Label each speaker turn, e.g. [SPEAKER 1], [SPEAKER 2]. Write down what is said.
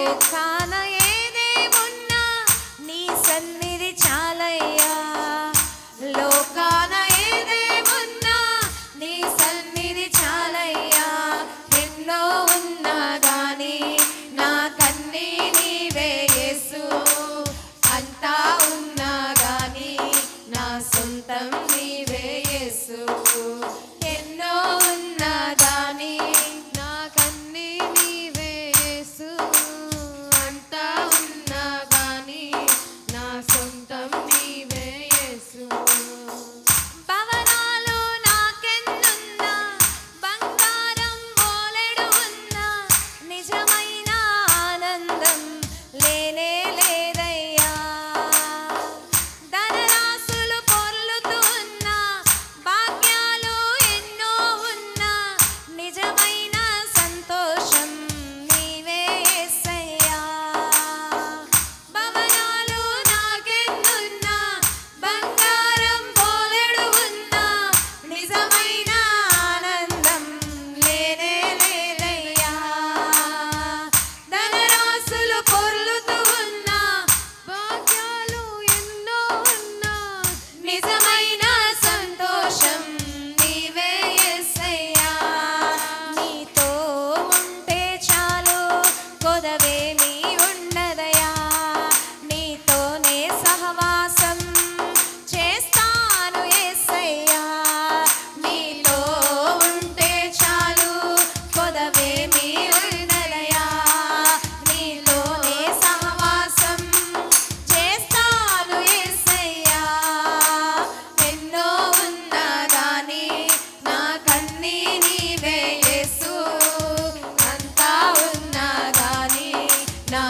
[SPEAKER 1] లోకాన ఏదేమున్నా నీ సన్నిధి చాలయ్యా, లోకాన ఏదేమున్నా నీ సన్నిధి చాలయ్యా. ఎన్నో ఉన్నా గాని నా కన్నీ నీవే యేసు, అంతా ఉన్నా గాని నా సొంతం నీవే యేసు. ఎన్నో ఉన్నా గాని నా కన్నీ నీవే యేసు, అంతా ఉన్నా గాని నా సొంతం నీవే యేసు. భవనాలు నాకెన్నున్నా, బంగారం బోలెడు ఉన్నా, నిజమైన ఆనందం లేనే లేదయ్యా. ధనరాశులు పొర్లుతూ ఉన్నా, భాగ్యాలు ఎన్నో ఉన్నా, నిజమైన సంతోషం నీవే యేసయ్యా. భవనాలు నాకెన్నున్నా, బంగారం బోలెడు ఉన్నా, నిజమైన ఆనందం లేనే లేదయ్యా. ధనరాశులు పొర్లుతూ ఉన్నా, భాగ్యాలు ఎన్నో ఉన్నా, నిజమైన సంతోషం నీవే యేసయ్యా. నీతో ఉంటే చాలు, కొదవేమీ ఉండదయా. నీతోనే సహవాసం చేస్తాను యేసయ్యా. నీలో ఉంటే చాలు, కొదవేమీ ఉండదయా. నీలోనే సహవాసం చేస్తాను యేసయ్యా. ఎన్నో ఉన్నా గాని నా కన్నీ నీవే యేసు, అంతా ఉన్నా గాని నా